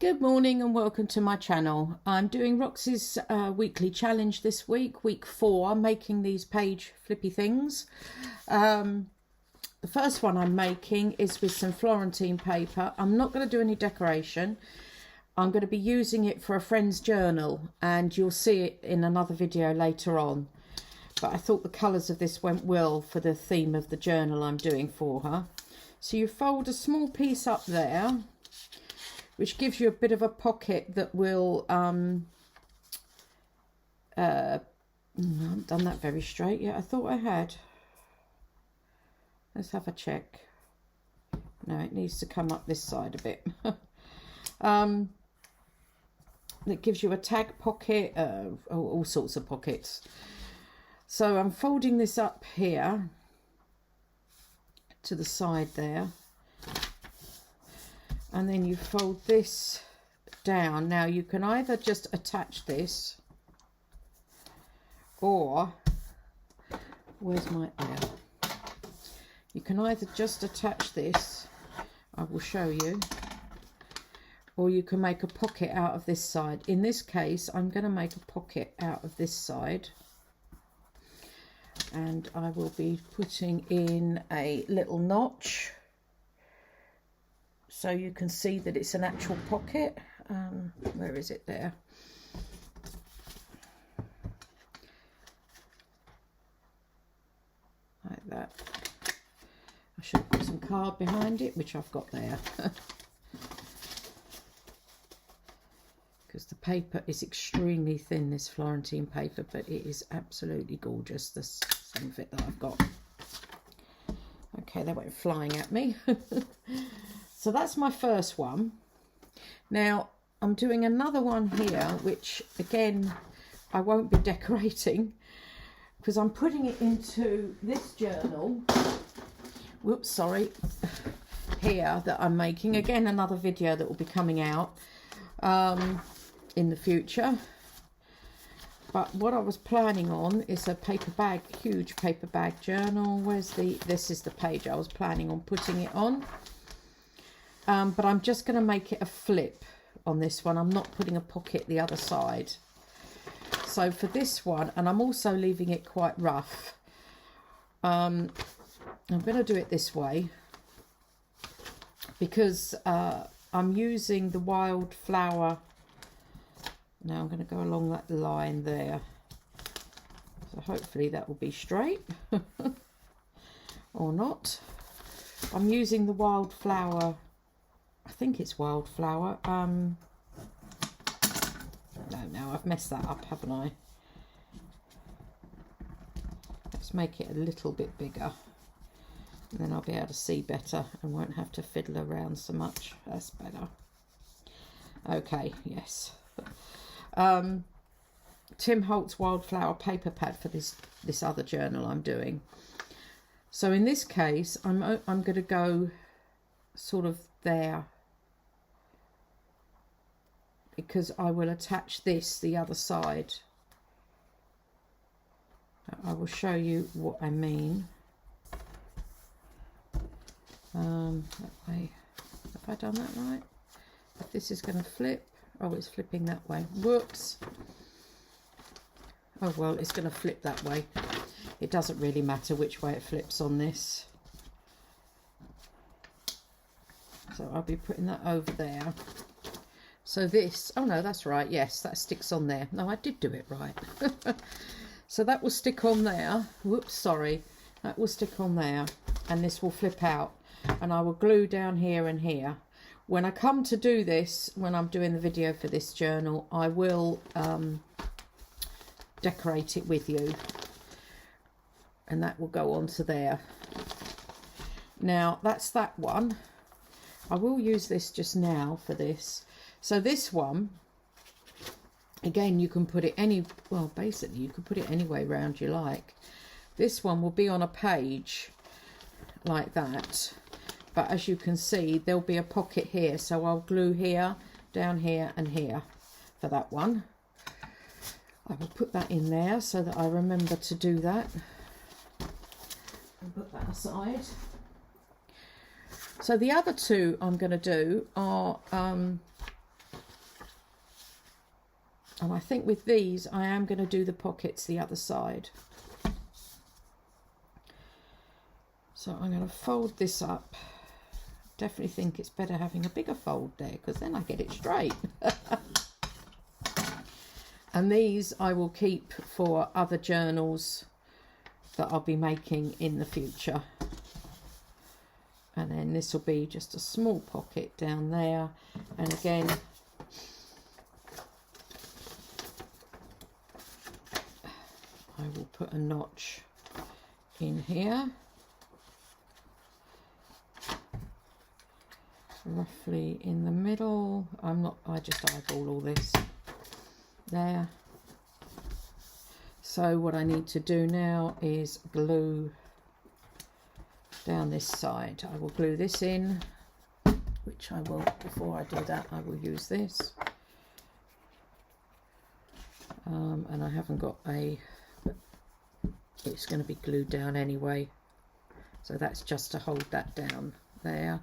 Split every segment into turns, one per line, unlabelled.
Good morning and welcome to my channel. I'm doing Roxy's weekly challenge this week, week 4, making these page flippy things. The first one I'm making is with some Florentine paper. I'm not going to do any decoration. I'm going to be using it for a friend's journal and you'll see it in another video later on. But I thought the colours of this went well for the theme of the journal I'm doing for her. So you fold a small piece up there, which gives you a bit of a pocket that will, I haven't done that very straight yet. I thought I had. Let's have a check. No, it needs to come up this side a bit. It gives you a tag pocket, all sorts of pockets. So I'm folding this up here to the side there. And then you fold this down. Now you can either just attach this, or where's my air? You can either just attach this, I will show you, or you can make a pocket out of this side. In this case, I'm going to make a pocket out of this side, and I will be putting in a little notch, so you can see that it's an actual pocket. Where is it there? Like that. I should put some card behind it, which I've got there. Because the paper is extremely thin, this Florentine paper, but it is absolutely gorgeous, the some of it that I've got. Okay, that went flying at me. So that's my first one. Now I'm doing another one here, which again I won't be decorating because I'm putting it into this journal. Whoops, sorry. Here that I'm making. Again, another video that will be coming out in the future. But what I was planning on is a paper bag, huge paper bag journal. This is the page I was planning on putting it on. But I'm just going to make it a flip on this one. I'm not putting a pocket the other side. So for this one, and I'm also leaving it quite rough, I'm going to do it this way because I'm using the wildflower. Now I'm going to go along that line there. So hopefully that will be straight or not. I'm using the wildflower. I think it's wildflower. No, I've messed that up, haven't I? Let's make it a little bit bigger. And then I'll be able to see better and won't have to fiddle around so much. That's better. Okay, yes. Tim Holtz Wildflower paper pad for this other journal I'm doing. So in this case, I'm going to go sort of there, because I will attach this the other side. I will show you what I mean. That way. Have I done that right? If this is going to flip. Oh, it's flipping that way. Whoops. Oh, well, it's going to flip that way. It doesn't really matter which way it flips on this. So I'll be putting that over there. So this, oh no, that's right. Yes, that sticks on there. No, I did do it right. So that will stick on there. Whoops, sorry. That will stick on there. And this will flip out. And I will glue down here and here. When I come to do this, when I'm doing the video for this journal, I will decorate it with you. And that will go onto there. Now, that's that one. I will use this just now for this. So this one, again, you can put it basically you can put it any way round you like. This one will be on a page like that. But as you can see, there'll be a pocket here. So I'll glue here, down here and here for that one. I will put that in there so that I remember to do that. And put that aside. So the other two I'm going to do are And I think with these, I am going to do the pockets the other side. So I'm going to fold this up. Definitely think it's better having a bigger fold there, because then I get it straight. And these I will keep for other journals that I'll be making in the future. And then this will be just a small pocket down there. And again, I will put a notch in here, roughly in the middle. I just eyeball all this there. So what I need to do now is glue down this side. I will glue this in, which I will, before I do that, I will use this. And I haven't got it's going to be glued down anyway. So that's just to hold that down there.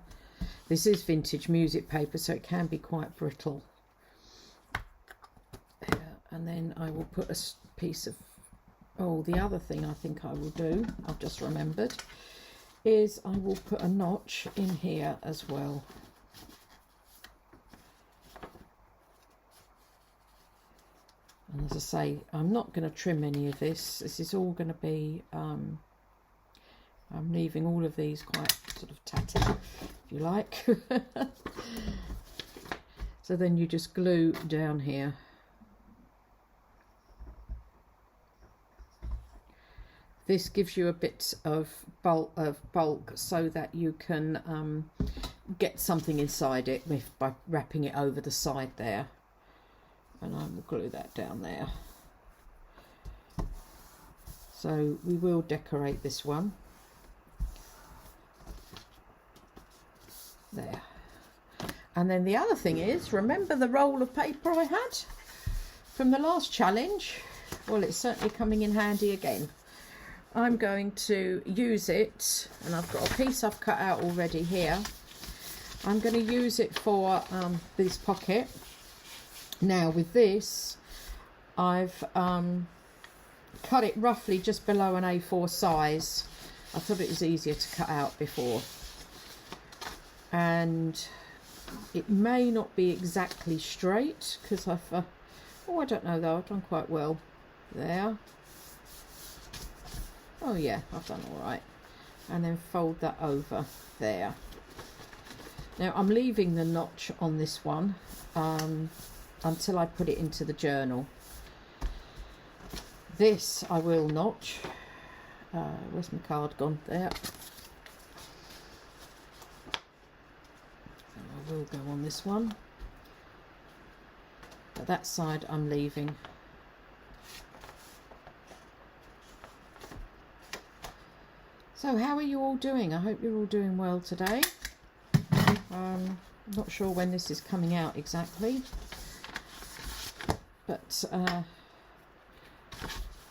This is vintage music paper, so it can be quite brittle. And then I will put a piece of, the other thing I think I will do, I've just remembered, is I will put a notch in here as well. And as I say, I'm not going to trim any of this. This is all going to be, I'm leaving all of these quite sort of tatty, if you like. So then you just glue down here. This gives you a bit of bulk so that you can get something inside it by wrapping it over the side there. And I will glue that down there. So we will decorate this one. There. And then the other thing is, remember the roll of paper I had from the last challenge? Well, it's certainly coming in handy again. I'm going to use it, and I've got a piece I've cut out already here. I'm going to use it for this pocket. Now with this, I've cut it roughly just below an A4 size. I thought it was easier to cut out before. And it may not be exactly straight, because I've, I don't know though, I've done quite well there. Oh yeah, I've done all right. And then fold that over there. Now I'm leaving the notch on this one until I put it into the journal. This I will notch. Where's my card gone? There. And I will go on this one. But that side I'm leaving. So how are you all doing? I hope you're all doing well today. I'm not sure when this is coming out exactly, but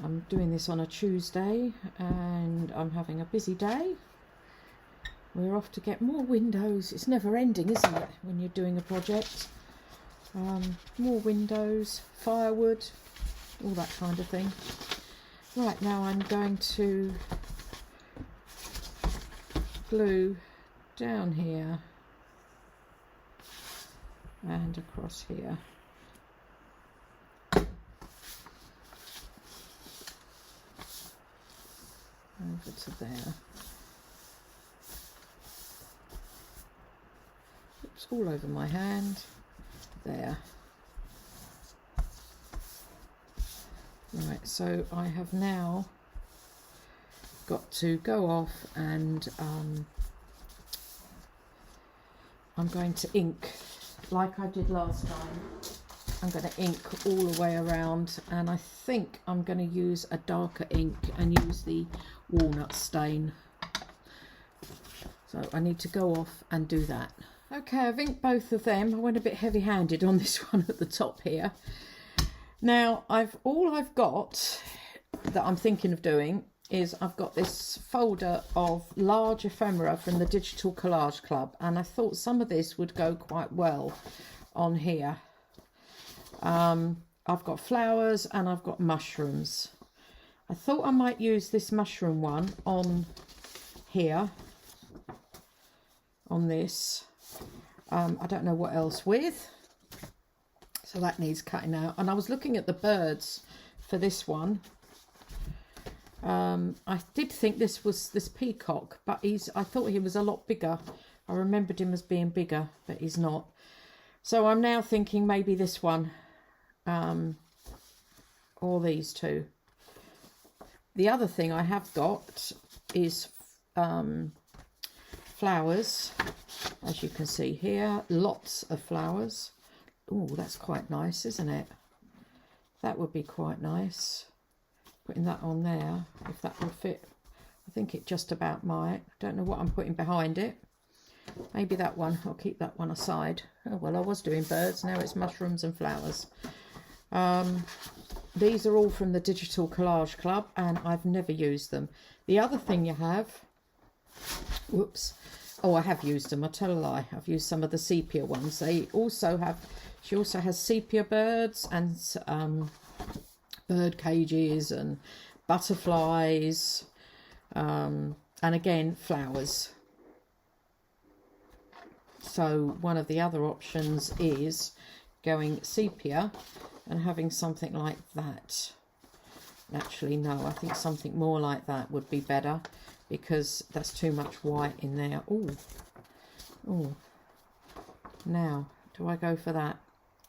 I'm doing this on a Tuesday and I'm having a busy day. We're off to get more windows. It's never ending, isn't it, when you're doing a project? More windows, firewood, all that kind of thing. Right, now I'm going to glue down here and across here. Over to there. Oops, all over my hand. There. Right, so I have now got to go off and I'm going to ink like I did last time. I'm going to ink all the way around, and I think I'm going to use a darker ink and use the walnut stain. So I need to go off and do that. Okay, I've inked both of them. I went a bit heavy-handed on this one at the top here. Now all I've got that I'm thinking of doing is I've got this folder of large ephemera from the Digital Collage Club, and I thought some of this would go quite well on here. I've got flowers and I've got mushrooms. I thought I might use this mushroom one on here, on this. I don't know what else with. So that needs cutting out. And I was looking at the birds for this one. I did think this was this peacock, but I thought he was a lot bigger. I remembered him as being bigger, but he's not. So I'm now thinking maybe this one, or these two. The other thing I have got is flowers, as you can see here, lots of flowers. Oh, that's quite nice, isn't it? That would be quite nice. Putting that on there, if that will fit. I think it just about might. Don't know what I'm putting behind it. Maybe that one. I'll keep that one aside. Oh, well, I was doing birds. Now it's mushrooms and flowers. These are all from the Digital Collage Club, and I've never used them. The other thing you have... Whoops. Oh, I have used them. I tell a lie. I've used some of the sepia ones. They also have... She also has sepia birds and... bird cages and butterflies, and again flowers. So one of the other options is going sepia and having something like that. Actually no, I think something more like that would be better, because that's too much white in there. Oh, now do I go for that?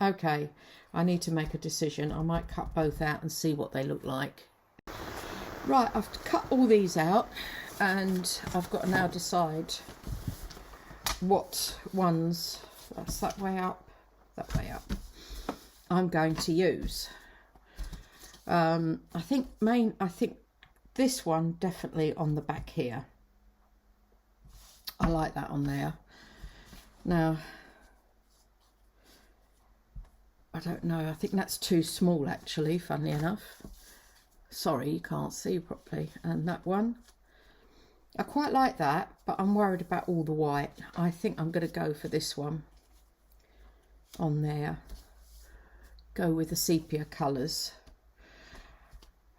Okay, I need to make a decision. I might cut both out and see what they look like. Right, I've cut all these out, and I've got to now decide what ones, that's that way up, I'm going to use. I think this one definitely on the back here. I like that on there. Now, I don't know, I think that's too small actually, funnily enough. Sorry, you can't see properly. And that one, I quite like that, but I'm worried about all the white. I think I'm going to go for this one on there. Go with the sepia colours.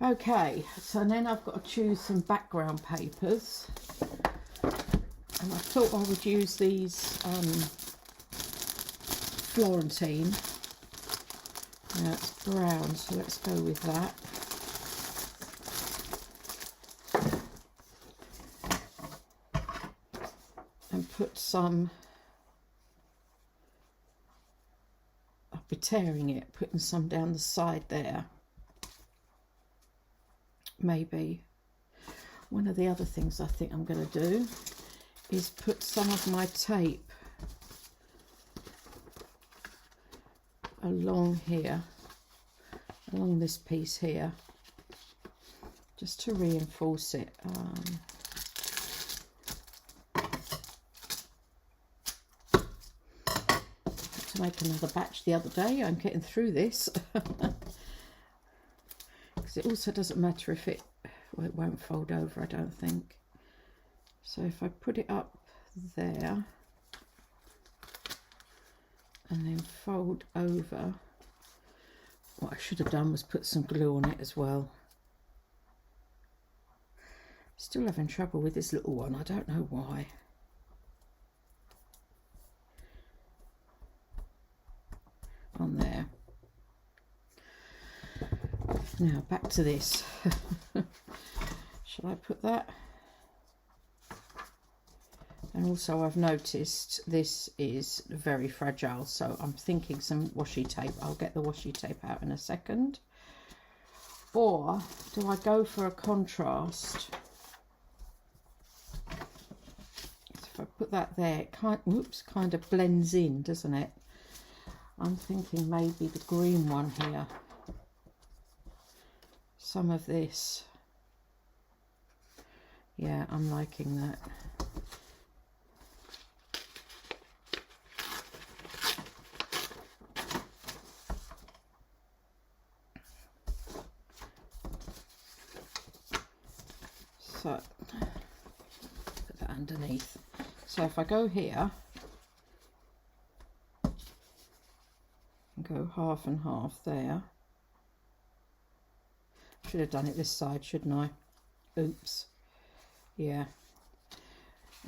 Okay, so then I've got to choose some background papers. And I thought I would use these Florentine. Now it's brown, so let's go with that. And put some, I'll be tearing it, putting some down the side there. Maybe. One of the other things I think I'm going to do is put some of my tape along here, along this piece here, just to reinforce it. To make another batch the other day. I'm getting through this. Because it also doesn't matter if it won't fold over, I don't think. So if I put it up there and then fold over, what I should have done was put some glue on it as well. Still having trouble with this little one, I don't know why. On there. Now back to this. Shall I put that? And also I've noticed this is very fragile, so I'm thinking some washi tape. I'll get the washi tape out in a second. Or do I go for a contrast? If I put that there, it kind of blends in, doesn't it? I'm thinking maybe the green one here. Some of this. Yeah, I'm liking that. So, put that underneath. So if I go here, and go half and half there, should have done it this side, shouldn't I? Oops. Yeah.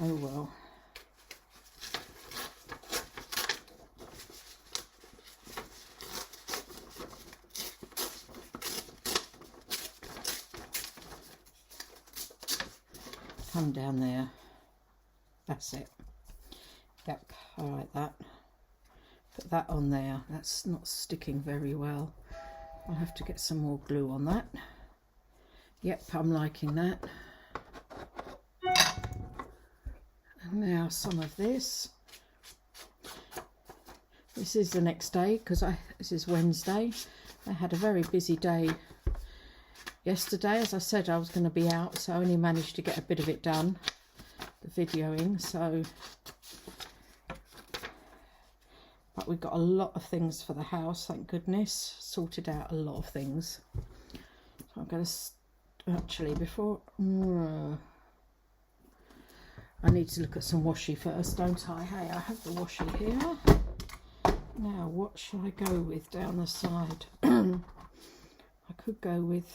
Oh well. Come down there. That's it. Yep, I like that. Put that on there. That's not sticking very well. I'll have to get some more glue on that. Yep, I'm liking that. And now some of this. This is the next day because this is Wednesday. I had a very busy day yesterday. As I said, I was going to be out, so I only managed to get a bit of it done, the videoing. So, but we've got a lot of things for the house, thank goodness. Sorted out a lot of things. So I'm going to actually before I need to look at some washi first, don't I? Hey, I have the washi here. Now, what should I go with down the side? I could go with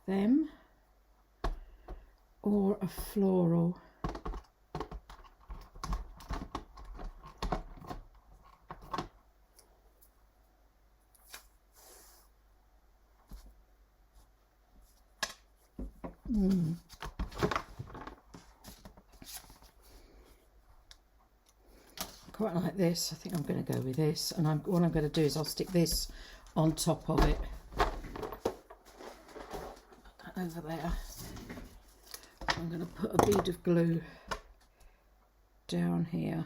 them or a floral. Quite like this. I think I'm going to go with this, and what I'm going to do is I'll stick this on top of it. Put that over there. I'm going to put a bead of glue down here.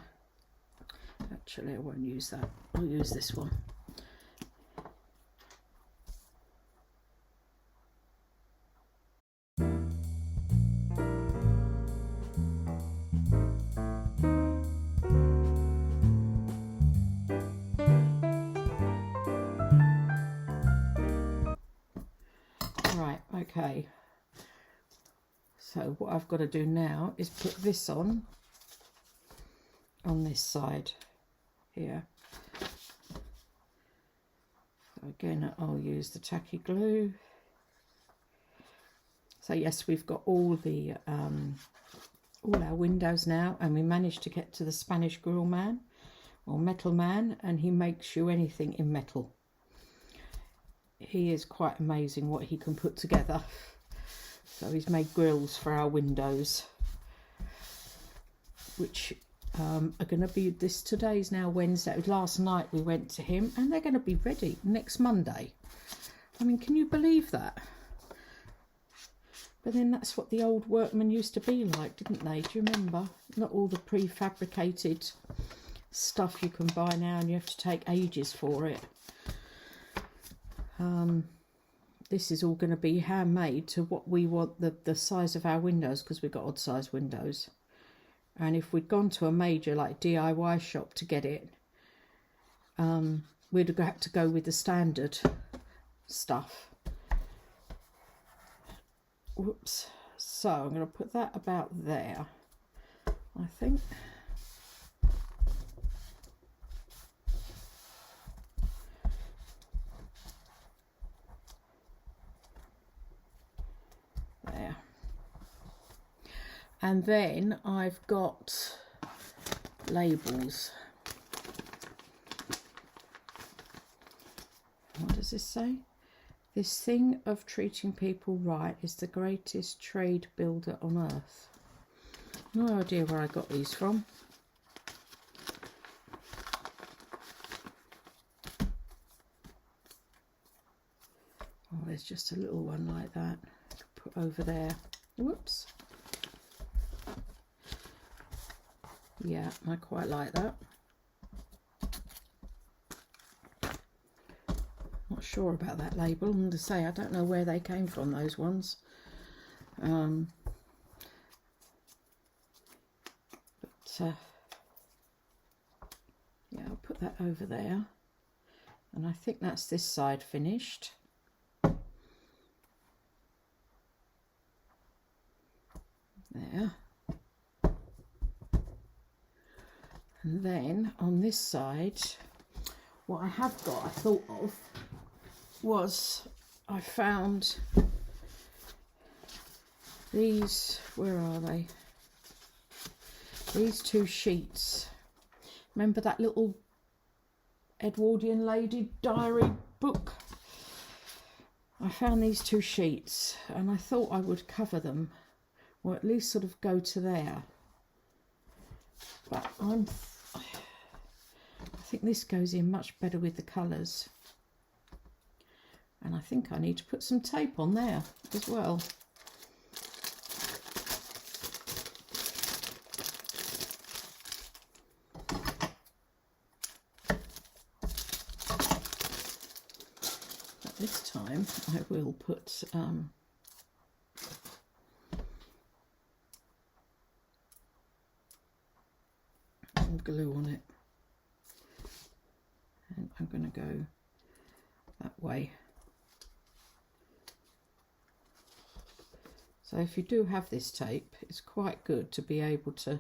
Actually, I won't use that. I'll use this one. Right, okay. So what I've got to do now is put this on this side here. So again, I'll use the tacky glue. So yes, we've got all the all our windows now, and we managed to get to the Spanish grill man or metal man, and he makes you anything in metal. He is quite amazing what he can put together. So he's made grills for our windows, which are going to be today's now Wednesday. Last night we went to him, and they're going to be ready next Monday. I mean, can you believe that? But then that's what the old workmen used to be like, didn't they? Do you remember? Not all the prefabricated stuff you can buy now, and you have to take ages for it. This is all going to be handmade to what we want the size of our windows, because we've got odd size windows. And if we'd gone to a major like DIY shop to get it, we'd have had to go with the standard stuff. Whoops. So I'm going to put that about there, I think. There. And then I've got labels. What does this say? This thing of treating people right is the greatest trade builder on earth. No idea where I got these from. Oh, there's just a little one like that. Put over there. Whoops. Yeah, I quite like that. Not sure about that label. I'm going to say I don't know where they came from, those ones. But yeah, I'll put that over there. And I think that's this side finished. There. And then on this side, what I have got, I thought of, was I found these, where are they? These two sheets. Remember that little Edwardian lady diary book? I found these two sheets and I thought I would cover them, or at least sort of go to there. But I think this goes in much better with the colours. And I think I need to put some tape on there as well. But this time I will put some glue on it. And I'm going to go that way. So if you do have this tape, it's quite good to be able to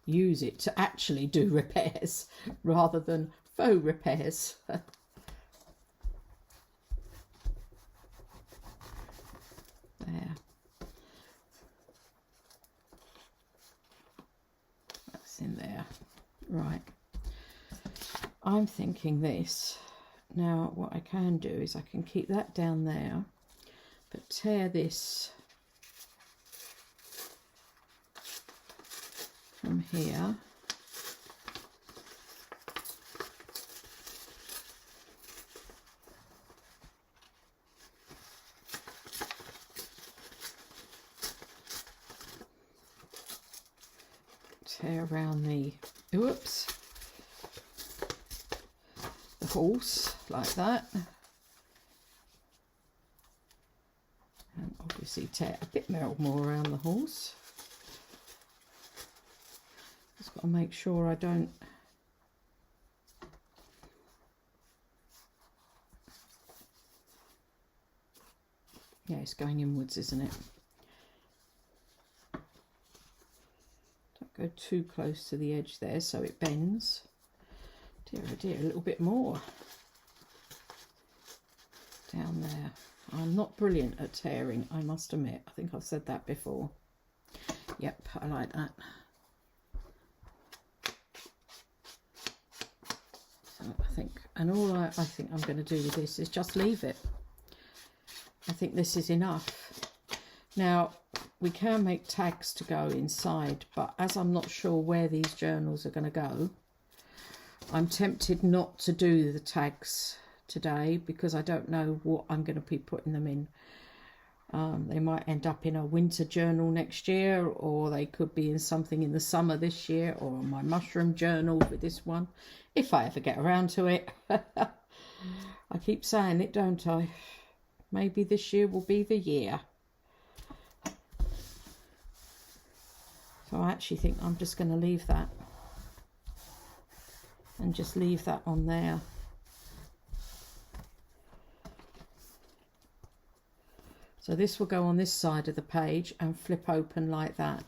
use it to actually do repairs rather than faux repairs. There. That's in there. Right. I'm thinking this. Now what I can do is I can keep that down there, but tear this from here. Tear around the, oops, the horse like that. And obviously tear a bit more around the horse. Just got to make sure I don't yeah, it's going inwards, isn't it? Don't go too close to the edge there so it bends. Dear oh dear, a little bit more down there. I'm not brilliant at tearing, I must admit. I think I've said that before. Yep, I like that. So I think, and all I think I'm going to do with this is just leave it. I think this is enough. Now, we can make tags to go inside, but as I'm not sure where these journals are going to go, I'm tempted not to do the tags today because I don't know what I'm going to be putting them in. They might end up in a winter journal next year, or they could be in something in the summer this year, or my mushroom journal with this one, if I ever get around to it. I keep saying it, don't I? Maybe this year will be the year. So I actually think I'm just going to leave that. And just leave that on there. So this will go on this side of the page and flip open like that.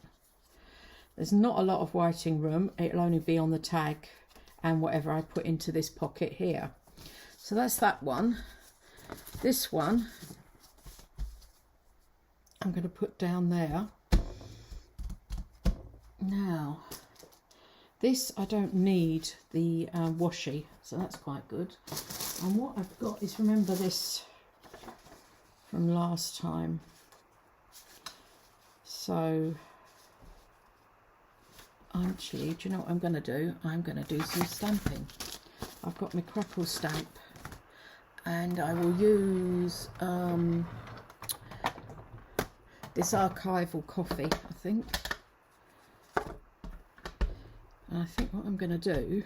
There's not a lot of writing room. It'll only be on the tag and whatever I put into this pocket here. So that's that one. This one I'm going to put down there. Now, this I don't need the washi, so that's quite good. And what I've got is, remember this from last time. So, actually, do you know what I'm going to do? I'm going to do some stamping. I've got my crackle stamp, and I will use this archival coffee, I think. And I think what I'm going to do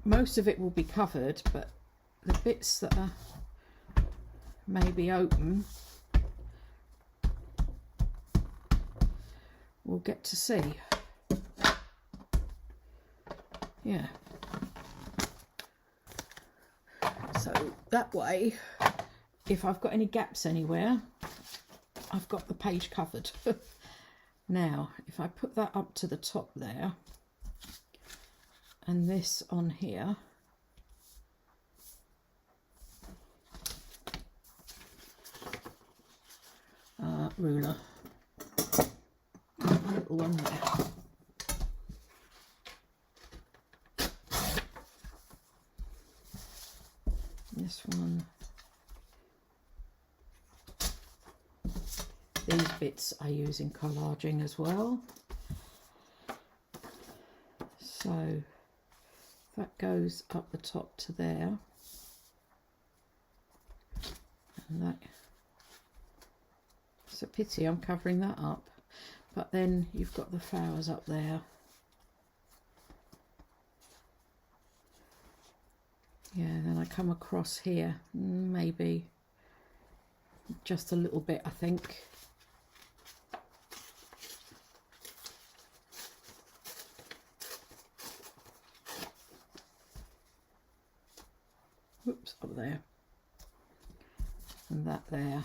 most of it will be covered, but the bits that are maybe open we'll get to see. Yeah. So that way, if I've got any gaps anywhere, I've got the page covered. Now, if I put that up to the top there, and this on here, ruler, little one there. This one. These bits I use in collaging as well. So that goes up the top to there. And that, it's a pity I'm covering that up. But then you've got the flowers up there. Yeah, then I come across here, maybe just a little bit, I think. Whoops, up there. And that there.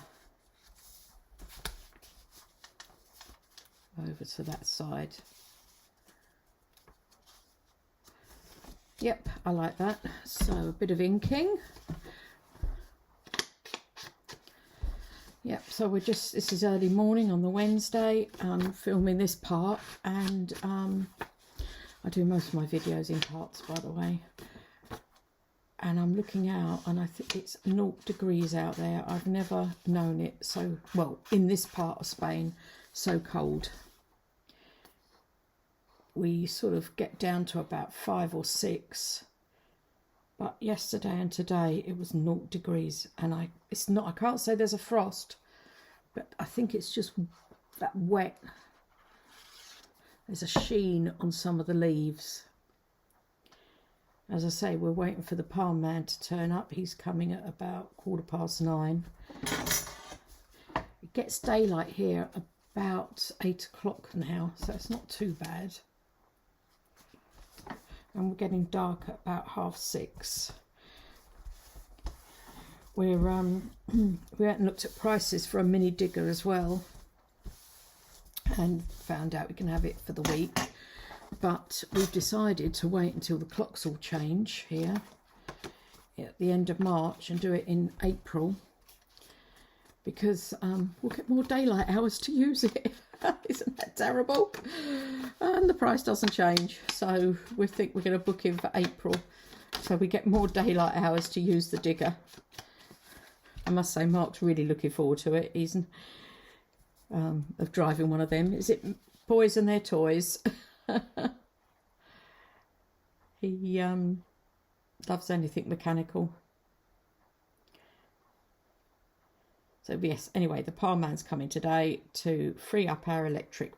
Over to that side. Yep, I like that. So a bit of inking. Yep, so we're just, this is early morning on the Wednesday. I'm filming this part, and I do most of my videos in parts, by the way. And I'm looking out, and I think it's 0 degrees out there. I've never known it so, well, in this part of Spain, so cold. We sort of get down to about 5 or 6, but yesterday and today it was 0 degrees, and I can't say there's a frost, but I think it's just that wet. There's a sheen on some of the leaves. As I say, we're waiting for the palm man to turn up. He's coming at about 9:15. It gets daylight here about 8 o'clock now, so it's not too bad. And we're getting dark at about 6:30. We hadn't looked at prices for a mini digger as well, and found out we can have it for the week. But we've decided to wait until the clocks all change here at the end of March and do it in April, because we'll get more daylight hours to use it. Isn't that terrible? And the price doesn't change, so we think we're going to book in for April, so we get more daylight hours to use the digger. I must say, Mark's really looking forward to it. He's of driving one of them. Is it boys and their toys? He loves anything mechanical. So yes, anyway, the palm man's coming today to free up our electric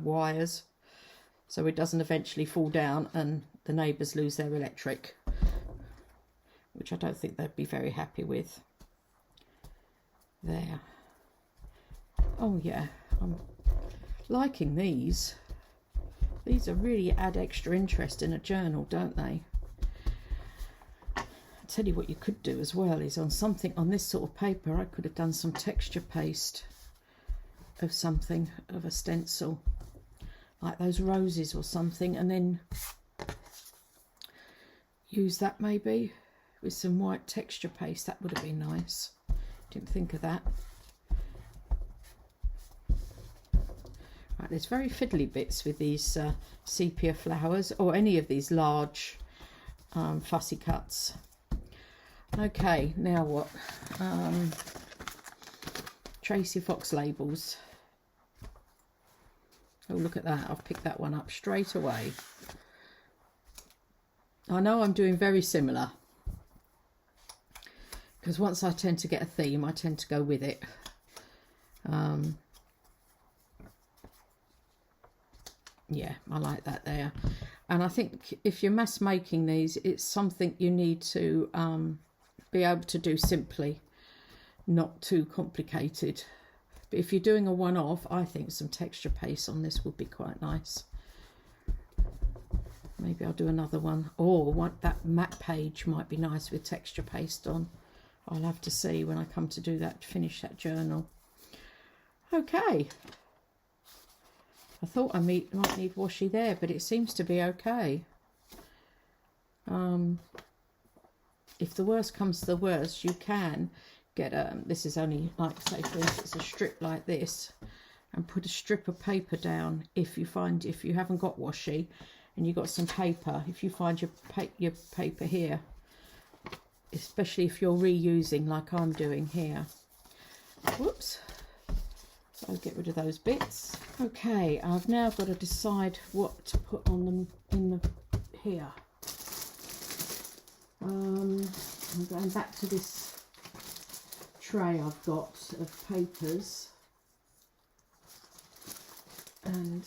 wires, so it doesn't eventually fall down and the neighbours lose their electric, which I don't think they'd be very happy with. There. Oh yeah, I'm liking these. These are really add extra interest in a journal, don't they? I'll tell you what you could do as well is on something on this sort of paper, I could have done some texture paste of something, of a stencil, like those roses or something, and then use that maybe with some white texture paste. That would have been nice. Didn't think of that. Right, there's very fiddly bits with these sepia flowers, or any of these large fussy cuts. Okay, now what? Tracy Fox labels. Oh, look at that. I've picked that one up straight away. I know I'm doing very similar, because once I tend to get a theme, I tend to go with it. Yeah, I like that there. And I think if you're mass making these, it's something you need to be able to do simply, not too complicated. But if you're doing a one-off, I think some texture paste on this would be quite nice. Maybe I'll do another one. Or that matte page might be nice with texture paste on. I'll have to see when I come to do that, to finish that journal. Okay. I thought I might need washi there, but it seems to be okay. If the worst comes to the worst, you can get this is only, like, say for instance, a strip like this, and put a strip of paper down. If you haven't got washi and you've got some paper, if you find your paper here, especially if you're reusing like I'm doing here. Whoops. So I'll get rid of those bits. Okay, I've now got to decide what to put on them in the here. I'm going back to this tray I've got of papers, and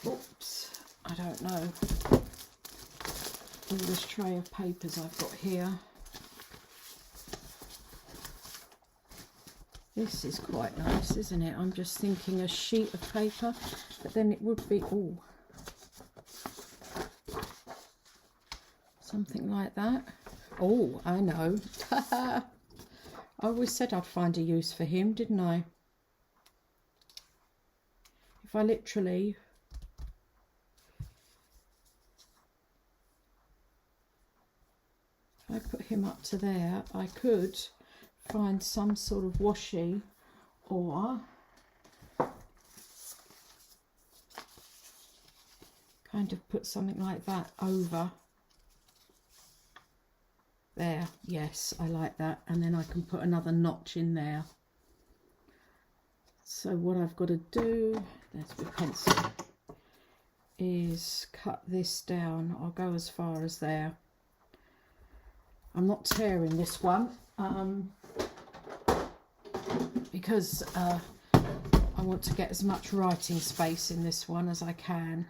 oops, I don't know, all this tray of papers I've got here. This is quite nice, isn't it? I'm just thinking a sheet of paper, but then it would be, oh, something like that. Oh, I know. I always said I'd find a use for him, didn't I? If I literally put him up to there, I could find some sort of washi, or kind of put something like that over there. Yes, I like that. And then I can put another notch in there. So what I've got to do, there's my pencil, is cut this down. I'll go as far as there. I'm not tearing this one because I want to get as much writing space in this one as I can.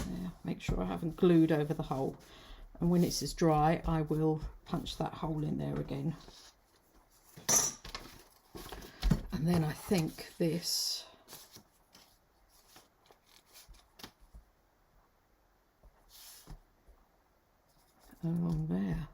There, make sure I haven't glued over the hole, and when it's dry I will punch that hole in there again. And then I think this along there.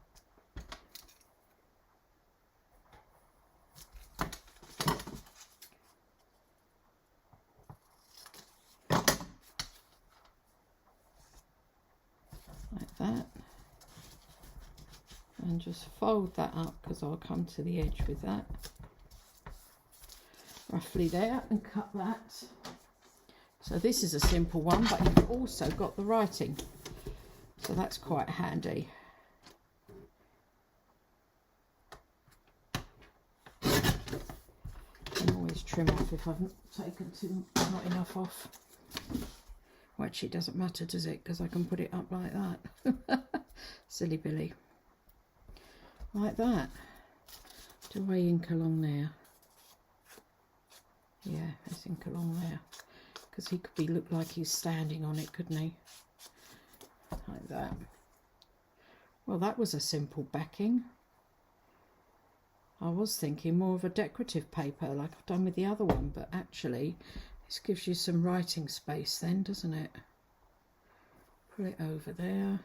Like that. And just fold that up, because I'll come to the edge with that. Roughly there, and cut that. So this is a simple one, but you've also got the writing. So that's quite handy. I can always trim off if I've taken not enough off. Well, actually it doesn't matter, does it? Because I can put it up like that. Silly Billy. Like that. Do I ink along there? Yeah, let's ink along there. Because he could look like he's standing on it, couldn't he? Like that. Well, that was a simple backing. I was thinking more of a decorative paper like I've done with the other one, but actually this gives you some writing space then, doesn't it? Put it over there.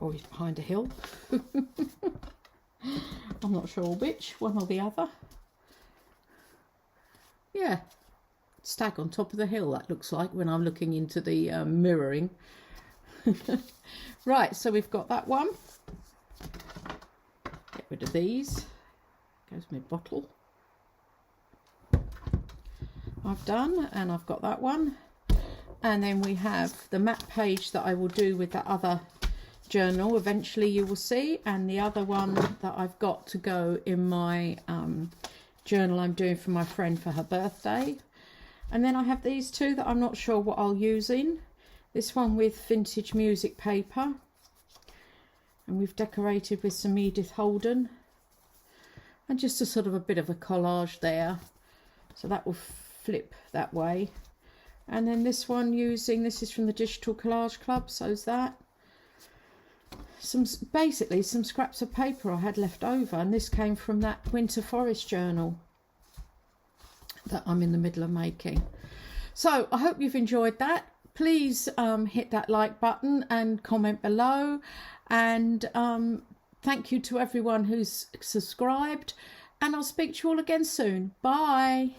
Oh, he's behind a hill. I'm not sure which, one or the other. Yeah, stag on top of the hill, that looks like when I'm looking into the mirroring. Right, so we've got that one. Get rid of these. Goes my bottle. I've done, and I've got that one. And then we have the map page that I will do with that other journal eventually, you will see, and the other one that I've got to go in my journal I'm doing for my friend for her birthday. And then I have these two that I'm not sure what I'll use in. This one with vintage music paper, and we've decorated with some Edith Holden, and just a sort of a bit of a collage there, so that will flip that way. And then this one this is from the Digital Collage Club, so's that. Basically some scraps of paper I had left over, and this came from that Winter Forest journal that I'm in the middle of making. So I hope you've enjoyed that. please hit that like button and comment below, and thank you to everyone who's subscribed, and I'll speak to you all again soon. Bye.